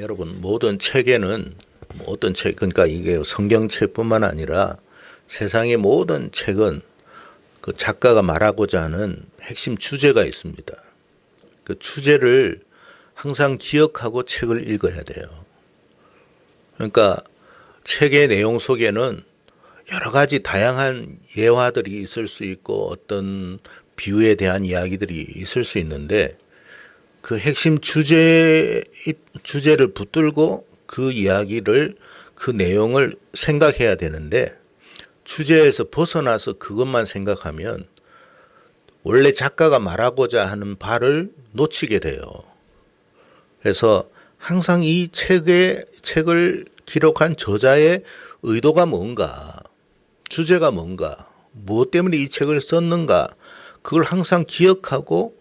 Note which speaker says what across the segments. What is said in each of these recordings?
Speaker 1: 여러분 모든 책에는 어떤 책 그러니까 이게 성경책뿐만 아니라 세상의 모든 책은 그 작가가 말하고자 하는 핵심 주제가 있습니다. 그 주제를 항상 기억하고 책을 읽어야 돼요. 그러니까 책의 내용 속에는 여러 가지 다양한 예화들이 있을 수 있고 어떤 비유에 대한 이야기들이 있을 수 있는데 그 핵심 주제를 붙들고 그 이야기를 그 내용을 생각해야 되는데 주제에서 벗어나서 그것만 생각하면 원래 작가가 말하고자 하는 바를 놓치게 돼요. 그래서 항상 이 책을 기록한 저자의 의도가 뭔가, 주제가 뭔가, 무엇 때문에 이 책을 썼는가, 그걸 항상 기억하고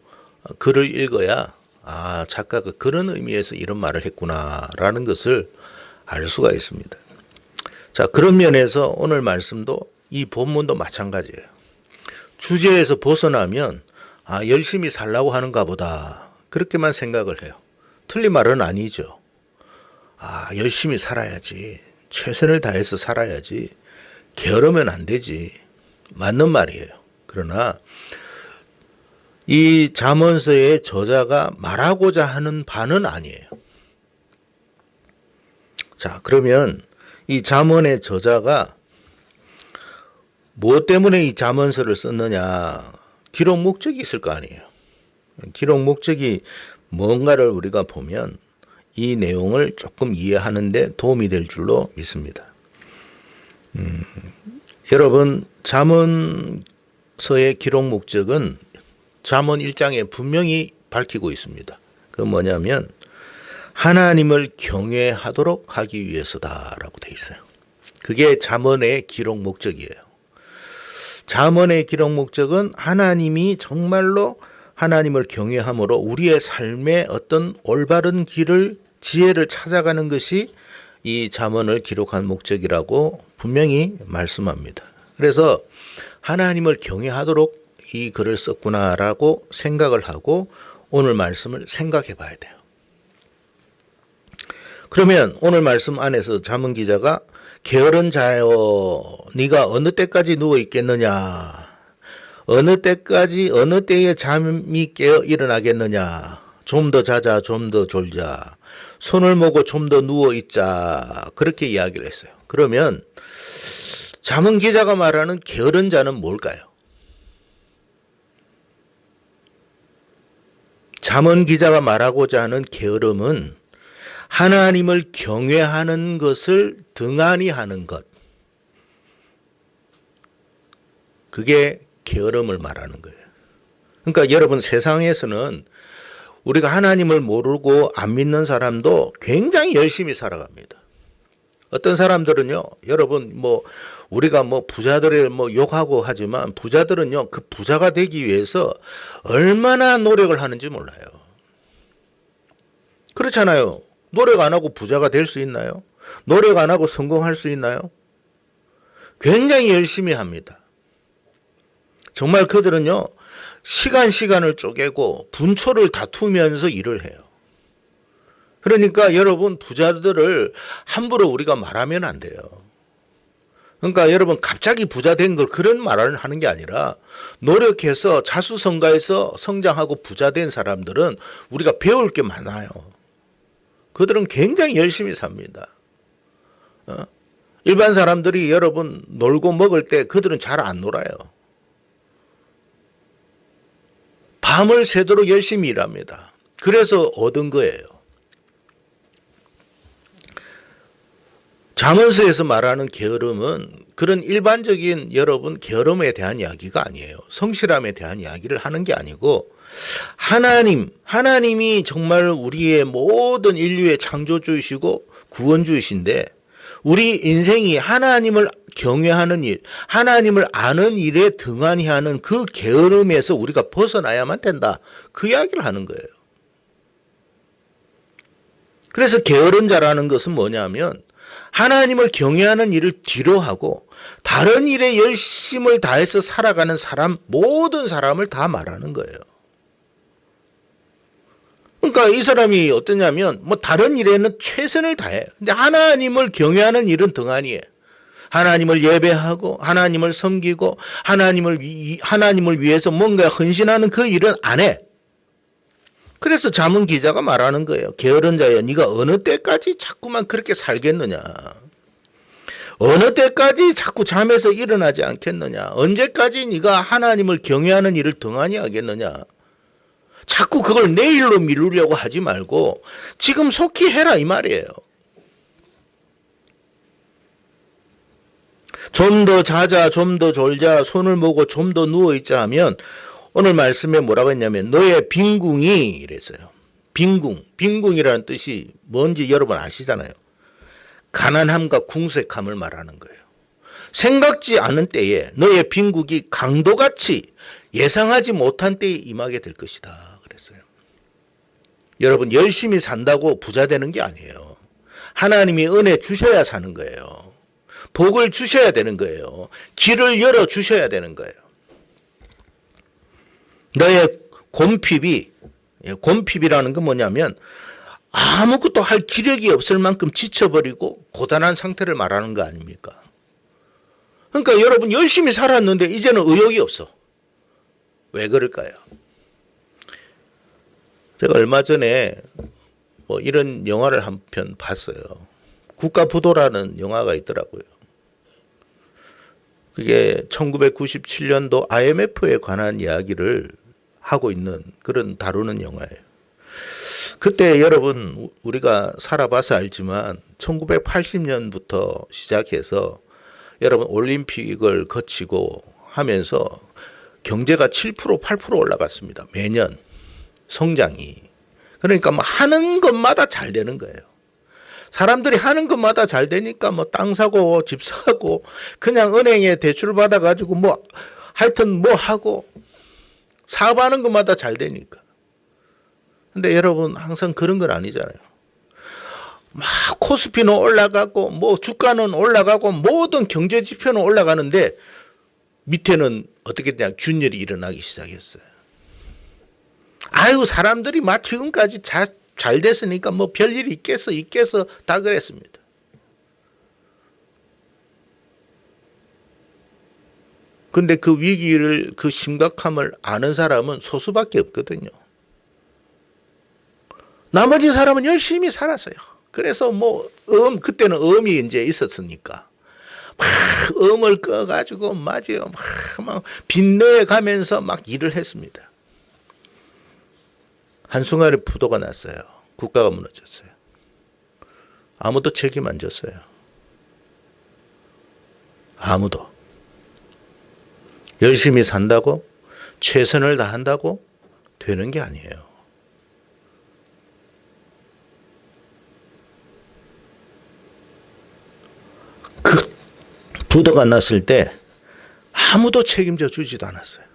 Speaker 1: 글을 읽어야 아, 작가가 그런 의미에서 이런 말을 했구나라는 것을 알 수가 있습니다. 자, 그런 면에서 오늘 말씀도 이 본문도 마찬가지예요. 주제에서 벗어나면 아, 열심히 살라고 하는가 보다 그렇게만 생각을 해요. 틀린 말은 아니죠. 아, 열심히 살아야지. 최선을 다해서 살아야지. 게으르면 안 되지. 맞는 말이에요. 그러나 이 잠언서의 저자가 말하고자 하는 바는 아니에요. 자, 그러면 이 잠언의 저자가 무엇 때문에 이 잠언서를 썼느냐? 기록 목적이 있을 거 아니에요. 기록 목적이 뭔가를 우리가 보면 이 내용을 조금 이해하는 데 도움이 될 줄로 믿습니다. 여러분, 잠언서의 기록 목적은 잠언 1장에 분명히 밝히고 있습니다. 그 뭐냐면 하나님을 경외하도록 하기 위해서다라고 돼 있어요. 그게 잠언의 기록 목적이에요. 잠언의 기록 목적은 하나님이 정말로 하나님을 경외함으로 우리의 삶의 어떤 올바른 길을 지혜를 찾아가는 것이 이 잠언을 기록한 목적이라고 분명히 말씀합니다. 그래서 하나님을 경외하도록 이 글을 썼구나라고 생각을 하고 오늘 말씀을 생각해 봐야 돼요. 그러면 오늘 말씀 안에서 잠언 기자가 게으른 자여 네가 어느 때까지 누워 있겠느냐, 어느 때에 잠이 깨어 일어나겠느냐, 좀 더 자자, 좀 더 졸자, 손을 모고 좀 더 누워 있자, 그렇게 이야기를 했어요. 그러면 잠언 기자가 말하는 게으른 자는 뭘까요? 잠언 기자가 말하고자 하는 게으름은 하나님을 경외하는 것을 등한히 하는 것. 그게 게으름을 말하는 거예요. 그러니까 여러분, 세상에서는 우리가 하나님을 모르고 안 믿는 사람도 굉장히 열심히 살아갑니다. 어떤 사람들은요, 여러분, 우리가 부자들을 욕하고 하지만 부자들은요, 그 부자가 되기 위해서 얼마나 노력을 하는지 몰라요. 그렇잖아요. 노력 안 하고 부자가 될 수 있나요? 노력 안 하고 성공할 수 있나요? 굉장히 열심히 합니다. 정말 그들은요, 시간을 쪼개고 분초를 다투면서 일을 해요. 그러니까 여러분, 부자들을 함부로 우리가 말하면 안 돼요. 그러니까 여러분, 갑자기 부자 된 걸 그런 말을 하는 게 아니라 노력해서 자수성가해서 성장하고 부자 된 사람들은 우리가 배울 게 많아요. 그들은 굉장히 열심히 삽니다. 일반 사람들이 여러분 놀고 먹을 때 그들은 잘 안 놀아요. 밤을 새도록 열심히 일합니다. 그래서 얻은 거예요. 잠언서에서 말하는 게으름은 그런 일반적인 여러분 게으름에 대한 이야기가 아니에요. 성실함에 대한 이야기를 하는 게 아니고 하나님이 정말 우리의 모든 인류의 창조주이시고 구원주이신데 우리 인생이 하나님을 경외하는 일, 하나님을 아는 일에 등한히 하는 그 게으름에서 우리가 벗어나야만 된다. 그 이야기를 하는 거예요. 그래서 게으른 자라는 것은 뭐냐면 하나님을 경외하는 일을 뒤로 하고 다른 일에 열심을 다해서 살아가는 사람, 모든 사람을 다 말하는 거예요. 그러니까 그러니까 이 사람이 어떠냐면 뭐 다른 일에는 최선을 다해. 근데 하나님을 경외하는 일은 등한이에요. 하나님을 예배하고 하나님을 섬기고 하나님을 위해서 뭔가 헌신하는 그 일은 안 해. 그래서 잠언 기자가 말하는 거예요. 게으른 자여, 네가 어느 때까지 자꾸만 그렇게 살겠느냐. 어느 때까지 자꾸 잠에서 일어나지 않겠느냐. 언제까지 네가 하나님을 경외하는 일을 등한히 하겠느냐. 자꾸 그걸 내일로 미루려고 하지 말고 지금 속히 해라 이 말이에요. 좀 더 자자, 좀 더 졸자, 손을 모고 좀 더 누워있자 하면 오늘 말씀에 뭐라고 했냐면 너의 빈궁이 이랬어요. 빈궁이라는 뜻이 뭔지 여러분 아시잖아요. 가난함과 궁색함을 말하는 거예요. 생각지 않은 때에 너의 빈궁이 강도같이 예상하지 못한 때에 임하게 될 것이다 그랬어요. 여러분 열심히 산다고 부자 되는 게 아니에요. 하나님이 은혜 주셔야 사는 거예요. 복을 주셔야 되는 거예요. 길을 열어 주셔야 되는 거예요. 너의 곰핍이라는 건 뭐냐면 아무것도 할 기력이 없을 만큼 지쳐버리고 고단한 상태를 말하는 거 아닙니까? 그러니까 여러분 열심히 살았는데 이제는 의욕이 없어. 왜 그럴까요? 제가 얼마 전에 뭐 이런 영화를 한 편 봤어요. 국가부도라는 영화가 있더라고요. 그게 1997년도 IMF에 관한 이야기를 하고 있는 그런 다루는 영화예요. 그때 여러분 우리가 살아봐서 알지만 1980년부터 시작해서 여러분 올림픽을 거치고 하면서 경제가 7% 8% 올라갔습니다. 매년 성장이. 그러니까 뭐 하는 것마다 잘 되는 거예요. 사람들이 하는 것마다 잘 되니까 뭐 땅 사고 집 사고 그냥 은행에 대출 받아 가지고 뭐 하여튼 뭐 하고 사업하는 것마다 잘 되니까. 근데 여러분 항상 그런 건 아니잖아요. 막 코스피는 올라가고 뭐 주가는 올라가고 모든 경제 지표는 올라가는데 밑에는 어떻게 되냐 균열이 일어나기 시작했어요. 아유 사람들이 막 지금까지 잘 됐으니까 뭐 별일이 있겠어 다 그랬습니다. 근데 그 위기를 그 심각함을 아는 사람은 소수밖에 없거든요. 나머지 사람은 열심히 살았어요. 그래서 뭐 그때는 음이 이제 있었으니까 막 음을 꺼가지고 맞아요. 막 빚내어 가면서 막 일을 했습니다. 한순간에 부도가 났어요. 국가가 무너졌어요. 아무도 책임 안 졌어요. 아무도. 열심히 산다고 최선을 다한다고 되는 게 아니에요. 그 부도가 났을 때 아무도 책임져 주지도 않았어요.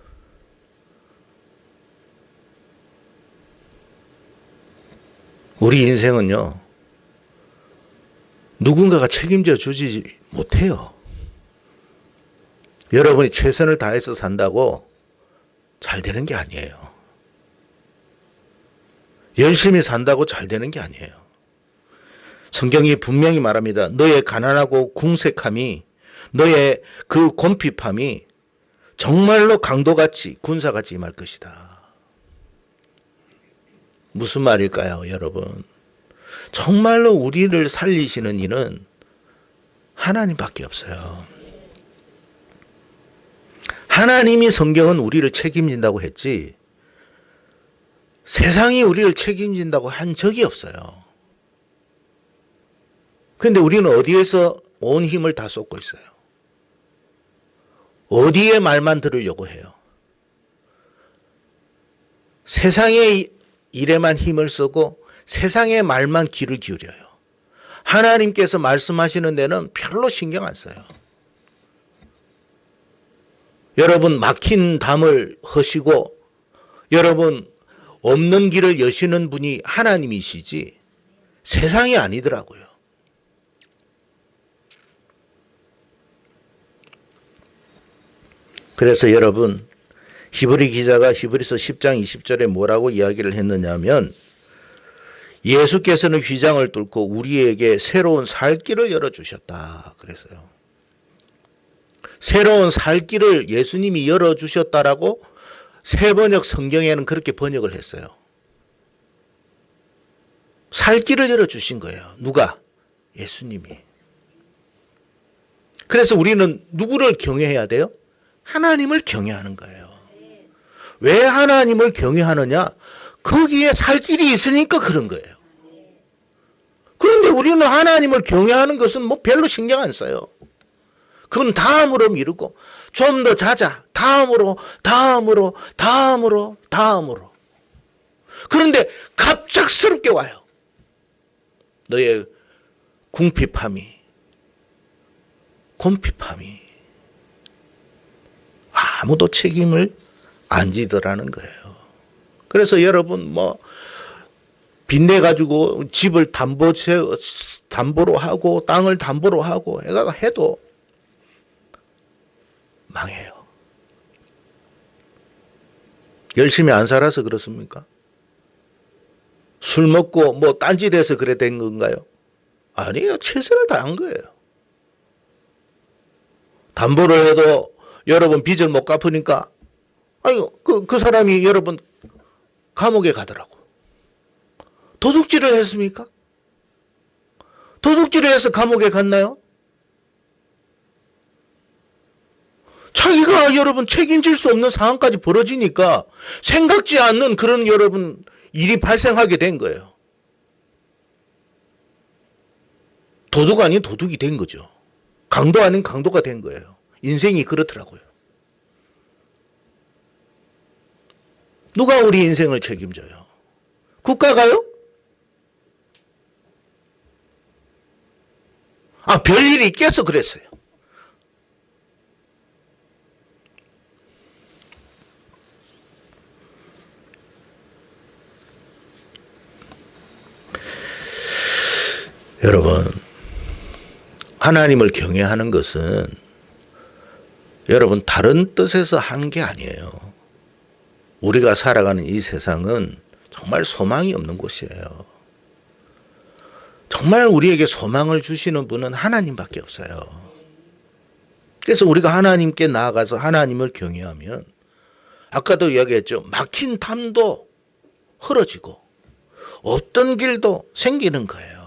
Speaker 1: 우리 인생은요, 누군가가 책임져 주지 못해요. 여러분이 최선을 다해서 산다고 잘 되는 게 아니에요. 열심히 산다고 잘 되는 게 아니에요. 성경이 분명히 말합니다. 너의 가난하고 궁색함이, 너의 그 곰핍함이 정말로 강도같이 군사같이 임할 것이다. 무슨 말일까요, 여러분? 정말로 우리를 살리시는 이는 하나님밖에 없어요. 하나님이 성경은 우리를 책임진다고 했지 세상이 우리를 책임진다고 한 적이 없어요. 그런데 우리는 어디에서 온 힘을 다 쏟고 있어요? 어디에 말만 들으려고 해요? 세상의 일에만 힘을 쓰고 세상의 말만 귀를 기울여요. 하나님께서 말씀하시는 데는 별로 신경 안 써요. 여러분 막힌 담을 허시고 여러분 없는 길을 여시는 분이 하나님이시지 세상이 아니더라고요. 그래서 여러분 히브리 기자가 히브리서 10장 20절에 뭐라고 이야기를 했느냐 하면 예수께서는 휘장을 뚫고 우리에게 새로운 살 길을 열어주셨다 그랬어요. 새로운 살 길을 예수님이 열어주셨다라고 새번역 성경에는 그렇게 번역을 했어요. 살 길을 열어주신 거예요. 누가? 예수님이. 그래서 우리는 누구를 경외해야 돼요? 하나님을 경외하는 거예요. 왜 하나님을 경외하느냐? 거기에 살 길이 있으니까 그런 거예요. 그런데 우리는 하나님을 경외하는 것은 뭐 별로 신경 안 써요. 그건 다음으로 미루고 좀 더 자자. 다음으로. 그런데 갑작스럽게 와요. 너의 궁핍함이, 곰핍함이 아무도 책임을 안 지더라는 거예요. 그래서 여러분 뭐 빚내 가지고 집을 담보로 하고 땅을 담보로 하고 해도 망해요. 열심히 안 살아서 그렇습니까? 술 먹고 뭐 딴짓해서 그래 된 건가요? 아니에요. 최선을 다한 거예요. 담보를 해도 여러분 빚을 못 갚으니까 그 사람이 여러분 감옥에 가더라고. 도둑질을 했습니까? 도둑질을 해서 감옥에 갔나요? 자기가 여러분 책임질 수 없는 상황까지 벌어지니까 생각지 않는 그런 여러분 일이 발생하게 된 거예요. 도둑 아닌 도둑이 된 거죠. 강도 아닌 강도가 된 거예요. 인생이 그렇더라고요. 누가 우리 인생을 책임져요? 국가가요? 별일이 있겠어 그랬어요. 여러분, 하나님을 경외하는 것은 여러분 다른 뜻에서 하는 게 아니에요. 우리가 살아가는 이 세상은 정말 소망이 없는 곳이에요. 정말 우리에게 소망을 주시는 분은 하나님밖에 없어요. 그래서 우리가 하나님께 나아가서 하나님을 경외하면 아까도 이야기했죠. 막힌 담도 흐러지고 없던 길도 생기는 거예요.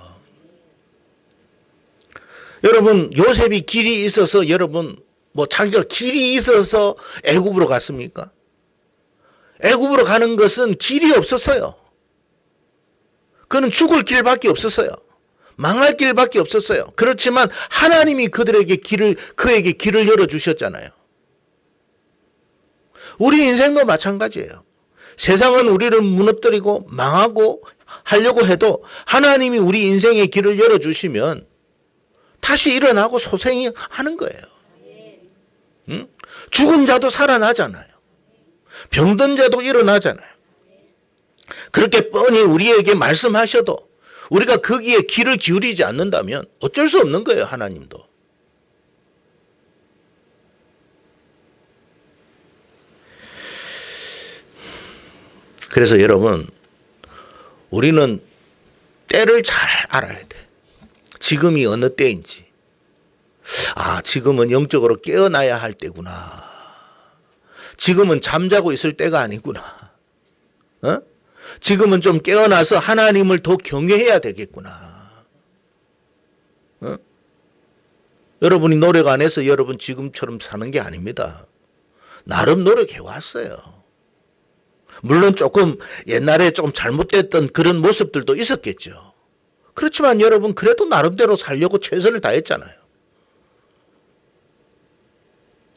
Speaker 1: 여러분 요셉이 길이 있어서 여러분 자기가 길이 있어서 애굽으로 갔습니까? 애굽으로 가는 것은 길이 없었어요. 그는 죽을 길밖에 없었어요. 망할 길밖에 없었어요. 그렇지만 하나님이 그에게 길을 열어주셨잖아요. 우리 인생도 마찬가지예요. 세상은 우리를 무너뜨리고 망하고 하려고 해도 하나님이 우리 인생의 길을 열어주시면 다시 일어나고 소생하는 거예요. 응? 죽은 자도 살아나잖아요. 병든 자도 일어나잖아요. 그렇게 뻔히 우리에게 말씀하셔도 우리가 거기에 귀를 기울이지 않는다면 어쩔 수 없는 거예요. 하나님도. 그래서 여러분 우리는 때를 잘 알아야 돼. 지금이 어느 때인지. 지금은 영적으로 깨어나야 할 때구나. 지금은 잠자고 있을 때가 아니구나. 지금은 좀 깨어나서 하나님을 더 경외해야 되겠구나. 여러분이 노력 안 해서 여러분 지금처럼 사는 게 아닙니다. 나름 노력해 왔어요. 물론 조금 옛날에 좀 잘못됐던 그런 모습들도 있었겠죠. 그렇지만 여러분 그래도 나름대로 살려고 최선을 다했잖아요.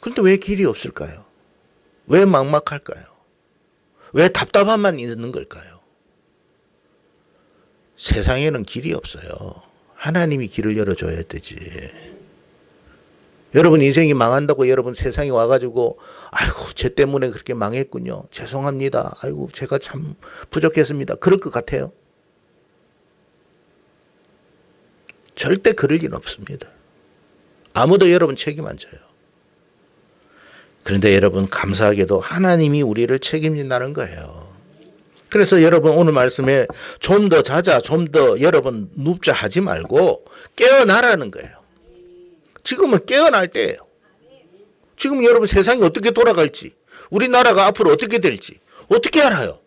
Speaker 1: 그런데 왜 길이 없을까요? 왜 막막할까요? 왜 답답함만 있는 걸까요? 세상에는 길이 없어요. 하나님이 길을 열어줘야 되지. 여러분 인생이 망한다고 여러분 세상에 와가지고 아이고 쟤 때문에 그렇게 망했군요. 죄송합니다. 아이고 제가 참 부족했습니다. 그럴 것 같아요? 절대 그럴 일 없습니다. 아무도 여러분 책임 안 져요. 그런데 여러분 감사하게도 하나님이 우리를 책임진다는 거예요. 그래서 여러분 오늘 말씀에 좀 더 자자, 좀 더 여러분 눕자 하지 말고 깨어나라는 거예요. 지금은 깨어날 때예요. 지금 여러분 세상이 어떻게 돌아갈지, 우리나라가 앞으로 어떻게 될지 어떻게 알아요?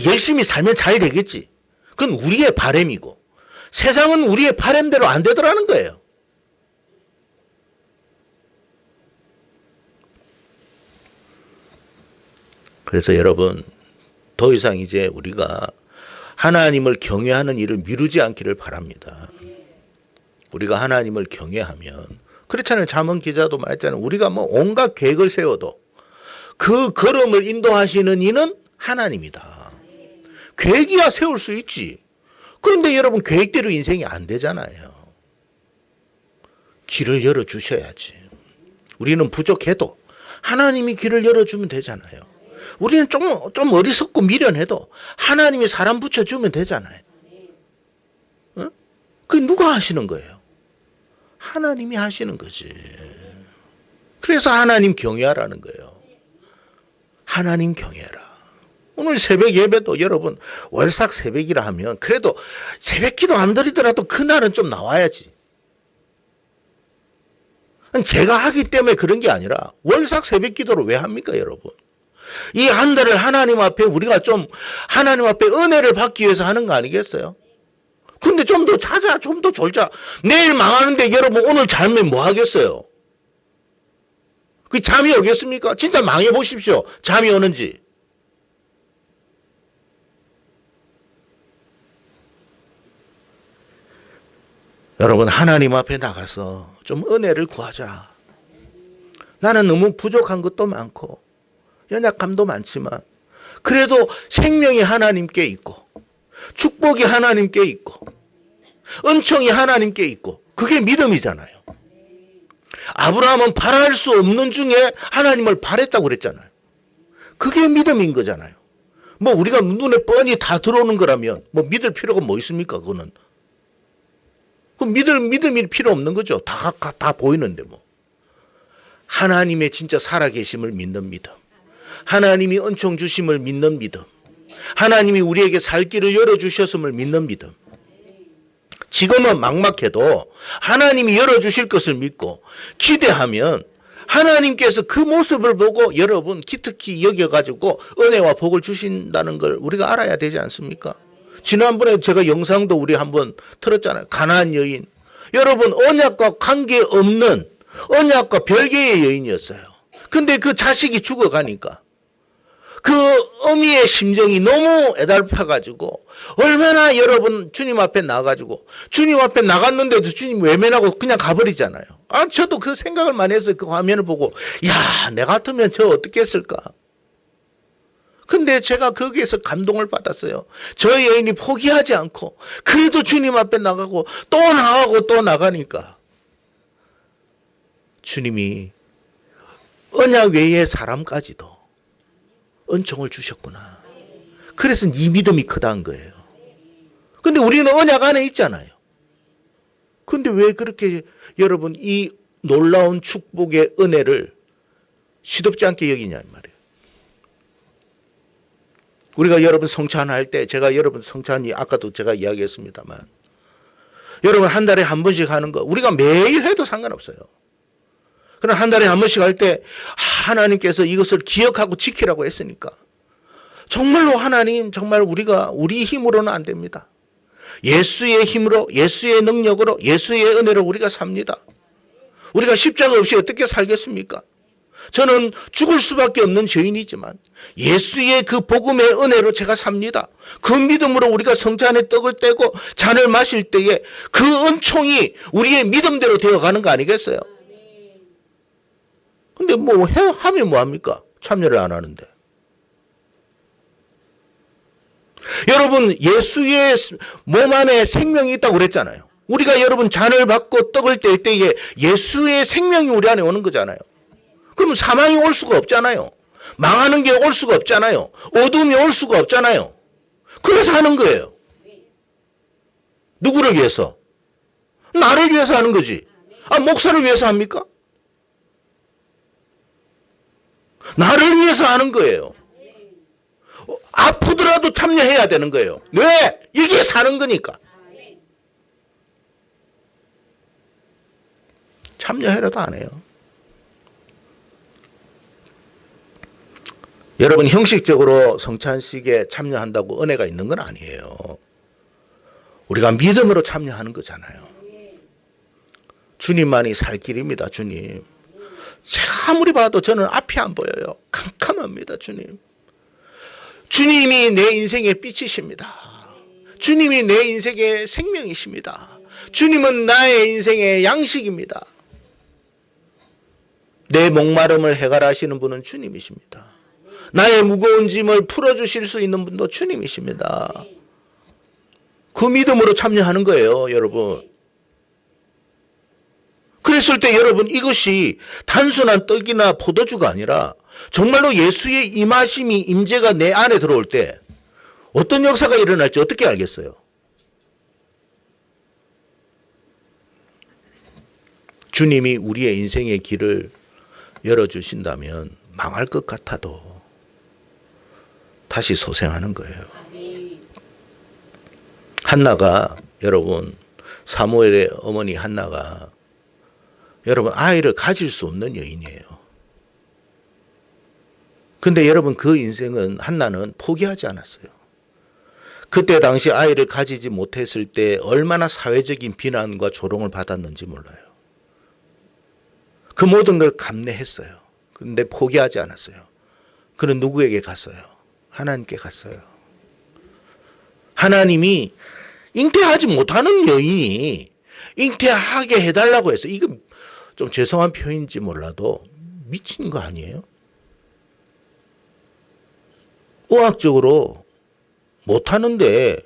Speaker 1: 열심히 살면 잘 되겠지. 그건 우리의 바람이고 세상은 우리의 바람대로 안 되더라는 거예요. 그래서 여러분 더 이상 이제 우리가 하나님을 경외하는 일을 미루지 않기를 바랍니다. 우리가 하나님을 경외하면, 그렇잖아요. 잠언 기자도 말했잖아요. 우리가 뭐 온갖 계획을 세워도 그 걸음을 인도하시는 이는 하나님이다. 계획이야 세울 수 있지. 그런데 여러분 계획대로 인생이 안 되잖아요. 길을 열어주셔야지. 우리는 부족해도 하나님이 길을 열어주면 되잖아요. 우리는 좀 어리석고 미련해도 하나님이 사람 붙여주면 되잖아요. 어? 그게 누가 하시는 거예요? 하나님이 하시는 거지. 그래서 하나님 경외하라는 거예요. 하나님 경외하라. 오늘 새벽 예배도 여러분 월삭 새벽이라 하면 그래도 새벽 기도 안 드리더라도 그날은 좀 나와야지. 제가 하기 때문에 그런 게 아니라 월삭 새벽 기도를 왜 합니까 여러분? 이 한 달을 하나님 앞에 우리가 좀 하나님 앞에 은혜를 받기 위해서 하는 거 아니겠어요? 근데 좀 더 자자, 좀 더 졸자. 내일 망하는데 여러분 오늘 자면 뭐 하겠어요? 그 잠이 오겠습니까? 진짜 망해 보십시오. 잠이 오는지. 여러분 하나님 앞에 나가서 좀 은혜를 구하자. 나는 너무 부족한 것도 많고 연약함도 많지만 그래도 생명이 하나님께 있고 축복이 하나님께 있고 은총이 하나님께 있고 그게 믿음이잖아요. 아브라함은 바랄 수 없는 중에 하나님을 바랬다고 그랬잖아요. 그게 믿음인 거잖아요. 뭐 우리가 눈에 뻔히 다 들어오는 거라면 뭐 믿을 필요가 뭐 있습니까? 그거는. 그 믿음이 필요 없는 거죠. 다 보이는데 뭐. 하나님의 진짜 살아계심을 믿는 믿음. 하나님이 은총 주심을 믿는 믿음. 하나님이 우리에게 살 길을 열어주셨음을 믿는 믿음. 지금은 막막해도 하나님이 열어주실 것을 믿고 기대하면 하나님께서 그 모습을 보고 여러분 기특히 여겨가지고 은혜와 복을 주신다는 걸 우리가 알아야 되지 않습니까? 지난번에 제가 영상도 우리 한번 틀었잖아요. 가나안 여인. 여러분 언약과 관계없는 언약과 별개의 여인이었어요. 근데 그 자식이 죽어가니까 그 어미의 심정이 너무 애달파가지고 얼마나 여러분 주님 앞에 나가지고 주님 앞에 나갔는데도 주님 외면하고 그냥 가버리잖아요. 저도 그 생각을 많이 했어요. 그 화면을 보고 야, 내 같으면 저 어떻게 했을까? 근데 제가 거기에서 감동을 받았어요. 저 여인이 포기하지 않고 그래도 주님 앞에 나가고 또 나가고 또 나가니까 주님이 언약 외의 사람까지도 은총을 주셨구나. 그래서 이 믿음이 크다는 거예요. 근데 우리는 언약 안에 있잖아요. 근데 왜 그렇게 여러분 이 놀라운 축복의 은혜를 시덥지 않게 여기냐 말이에요. 우리가 여러분 성찬할 때 제가 여러분 성찬이 아까도 제가 이야기했습니다만 여러분 한 달에 한 번씩 하는 거 우리가 매일 해도 상관없어요. 그러나 한 달에 한 번씩 할 때 하나님께서 이것을 기억하고 지키라고 했으니까 정말로 하나님 정말 우리가 우리 힘으로는 안 됩니다. 예수의 힘으로 예수의 능력으로 예수의 은혜로 우리가 삽니다. 우리가 십자가 없이 어떻게 살겠습니까? 저는 죽을 수밖에 없는 죄인이지만 예수의 그 복음의 은혜로 제가 삽니다. 그 믿음으로 우리가 성찬의 떡을 떼고 잔을 마실 때에 그 은총이 우리의 믿음대로 되어가는 거 아니겠어요? 근데 뭐 하면 뭐합니까? 참여를 안 하는데. 여러분 예수의 몸 안에 생명이 있다고 그랬잖아요. 우리가 여러분 잔을 받고 떡을 뗄 때에 예수의 생명이 우리 안에 오는 거잖아요. 그럼 사망이 올 수가 없잖아요. 망하는 게 올 수가 없잖아요. 어둠이 올 수가 없잖아요. 그래서 하는 거예요. 누구를 위해서? 나를 위해서 하는 거지. 목사를 위해서 합니까? 나를 위해서 하는 거예요. 아프더라도 참여해야 되는 거예요. 왜? 이게 사는 거니까. 참여해라도 안 해요. 여러분 형식적으로 성찬식에 참여한다고 은혜가 있는 건 아니에요. 우리가 믿음으로 참여하는 거잖아요. 주님만이 살 길입니다. 주님. 제가 아무리 봐도 저는 앞이 안 보여요. 캄캄합니다. 주님. 주님이 내 인생의 빛이십니다. 주님이 내 인생의 생명이십니다. 주님은 나의 인생의 양식입니다. 내 목마름을 해결하시는 분은 주님이십니다. 나의 무거운 짐을 풀어주실 수 있는 분도 주님이십니다. 그 믿음으로 참여하는 거예요, 여러분. 그랬을 때 여러분 이것이 단순한 떡이나 포도주가 아니라 정말로 예수의 임하심이 임재가 내 안에 들어올 때 어떤 역사가 일어날지 어떻게 알겠어요? 주님이 우리의 인생의 길을 열어주신다면 망할 것 같아도 다시 소생하는 거예요. 한나가 여러분 사무엘의 어머니 한나가 여러분 아이를 가질 수 없는 여인이에요. 근데 여러분 그 인생은 한나는 포기하지 않았어요. 그때 당시 아이를 가지지 못했을 때 얼마나 사회적인 비난과 조롱을 받았는지 몰라요. 그 모든 걸 감내했어요. 그런데 포기하지 않았어요. 그는 누구에게 갔어요? 하나님께 갔어요. 하나님이 잉태하지 못하는 여인이 잉태하게 해달라고 해서 이거 좀 죄송한 표현인지 몰라도 미친 거 아니에요? 의학적으로 못하는데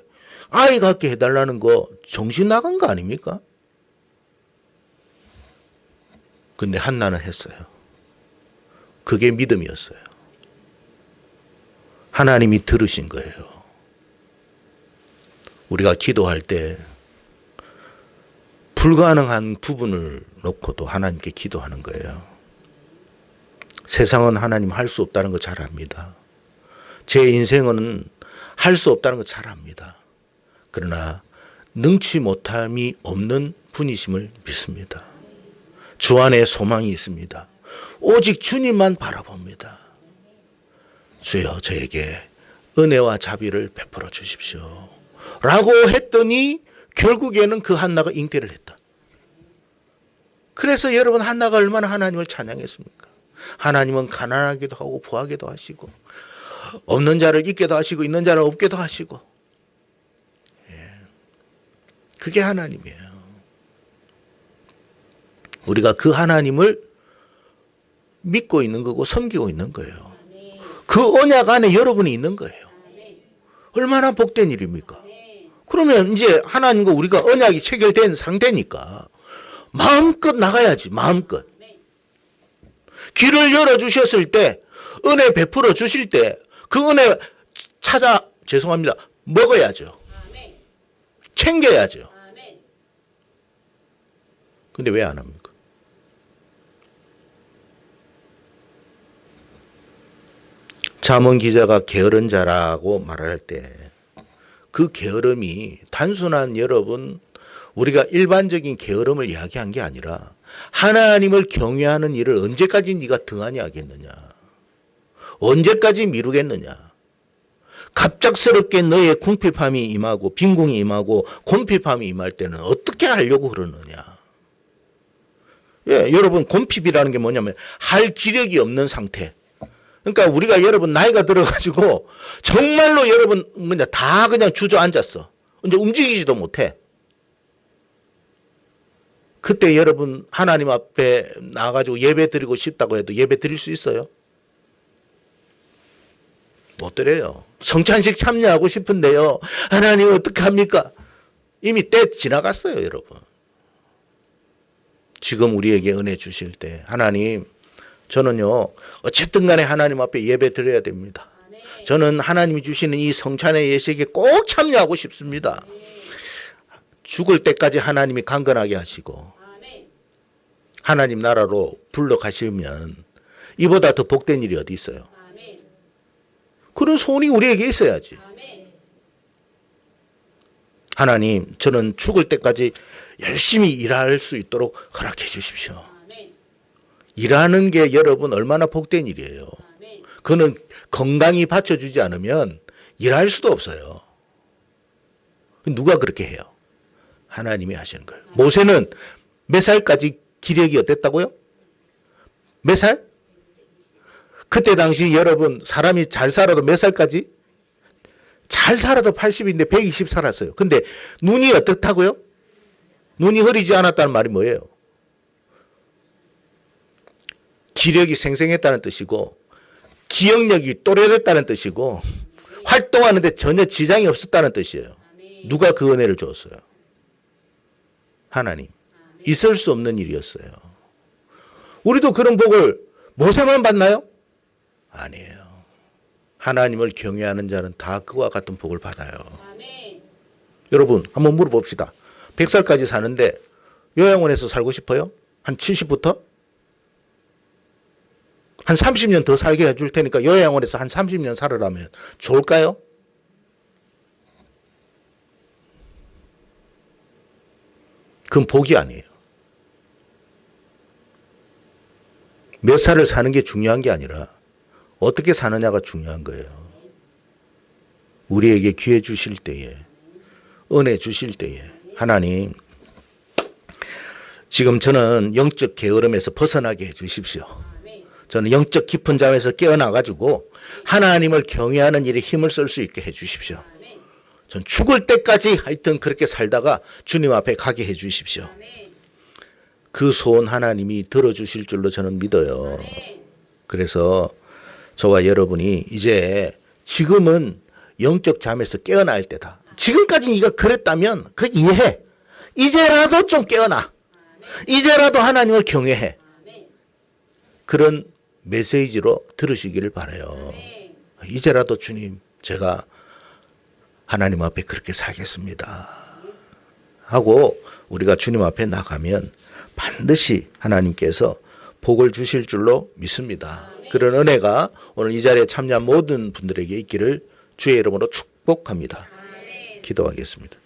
Speaker 1: 아이 갖게 해달라는 거 정신 나간 거 아닙니까? 근데 한나는 했어요. 그게 믿음이었어요. 하나님이 들으신 거예요. 우리가 기도할 때 불가능한 부분을 놓고도 하나님께 기도하는 거예요. 세상은 하나님 할 수 없다는 거 잘 압니다. 제 인생은 할 수 없다는 거 잘 압니다. 그러나 능치 못함이 없는 분이심을 믿습니다. 주 안에 소망이 있습니다. 오직 주님만 바라봅니다. 주여 저에게 은혜와 자비를 베풀어 주십시오. 라고 했더니 결국에는 그 한나가 잉태를 했다. 그래서 여러분 한나가 얼마나 하나님을 찬양했습니까? 하나님은 가난하기도 하고 부하기도 하시고 없는 자를 있게도 하시고 있는 자를 없게도 하시고 그게 하나님이에요. 우리가 그 하나님을 믿고 있는 거고 섬기고 있는 거예요. 그 언약 안에 여러분이 있는 거예요. 얼마나 복된 일입니까? 그러면 이제 하나님과 우리가 언약이 체결된 상태니까 마음껏 나가야지. 마음껏. 길을 열어주셨을 때 은혜 베풀어 주실 때 그 은혜 찾아 죄송합니다. 먹어야죠. 챙겨야죠. 근데 왜 안 합니까? 잠언 기자가 게으른 자라고 말할 때 그 게으름이 단순한 여러분 우리가 일반적인 게으름을 이야기한 게 아니라 하나님을 경외하는 일을 언제까지 네가 등한히 하겠느냐. 언제까지 미루겠느냐. 갑작스럽게 너의 궁핍함이 임하고 빈궁이 임하고 곤핍함이 임할 때는 어떻게 하려고 그러느냐. 예, 여러분 곤핍이라는 게 뭐냐면 할 기력이 없는 상태. 그러니까 우리가 여러분 나이가 들어가지고 정말로 여러분 그냥 다 그냥 주저앉았어. 이제 움직이지도 못해. 그때 여러분 하나님 앞에 나가지고 예배 드리고 싶다고 해도 예배 드릴 수 있어요? 못 드려요. 성찬식 참여하고 싶은데요. 하나님 어떡합니까? 이미 때 지나갔어요, 여러분. 지금 우리에게 은혜 주실 때 하나님 저는요 어쨌든 간에 하나님 앞에 예배 드려야 됩니다. 저는 하나님이 주시는 이 성찬의 예식에 꼭 참여하고 싶습니다. 죽을 때까지 하나님이 강건하게 하시고 하나님 나라로 불러 가시면 이보다 더 복된 일이 어디 있어요? 그런 소원이 우리에게 있어야지. 하나님, 저는 죽을 때까지 열심히 일할 수 있도록 허락해 주십시오. 일하는 게 여러분 얼마나 복된 일이에요. 그는 건강이 받쳐주지 않으면 일할 수도 없어요. 누가 그렇게 해요? 하나님이 하시는 거예요. 모세는 몇 살까지 기력이 어땠다고요? 몇 살? 그때 당시 여러분 사람이 잘 살아도 몇 살까지? 잘 살아도 80인데 120 살았어요. 근데 눈이 어떻다고요? 눈이 흐리지 않았다는 말이 뭐예요? 기력이 생생했다는 뜻이고 기억력이 또래됐다는 뜻이고 활동하는데 전혀 지장이 없었다는 뜻이에요. 누가 그 은혜를 줬어요? 하나님. 있을 수 없는 일이었어요. 우리도 그런 복을 모세만 받나요? 아니에요. 하나님을 경외하는 자는 다 그와 같은 복을 받아요. 여러분 한번 물어봅시다. 100살까지 사는데 요양원에서 살고 싶어요? 한 70부터? 한 30년 더 살게 해줄 테니까 요양원에서 한 30년 살으라면 좋을까요? 그건 복이 아니에요. 몇 살을 사는 게 중요한 게 아니라 어떻게 사느냐가 중요한 거예요. 우리에게 기회 주실 때에, 은혜 주실 때에, 하나님, 지금 저는 영적 게으름에서 벗어나게 해 주십시오. 저는 영적 깊은 잠에서 깨어나가지고 하나님을 경외하는 일에 힘을 쓸 수 있게 해 주십시오. 전 죽을 때까지 하여튼 그렇게 살다가 주님 앞에 가게 해 주십시오. 그 소원 하나님이 들어주실 줄로 저는 믿어요. 그래서 저와 여러분이 이제 지금은 영적 잠에서 깨어날 때다. 지금까지 네가 그랬다면 그 이해해. 이제라도 좀 깨어나. 이제라도 하나님을 경외해. 그런 메시지로 들으시기를 바라요. 이제라도 주님, 제가 하나님 앞에 그렇게 살겠습니다 하고 우리가 주님 앞에 나가면 반드시 하나님께서 복을 주실 줄로 믿습니다. 그런 은혜가 오늘 이 자리에 참여한 모든 분들에게 있기를 주의 이름으로 축복합니다. 기도하겠습니다.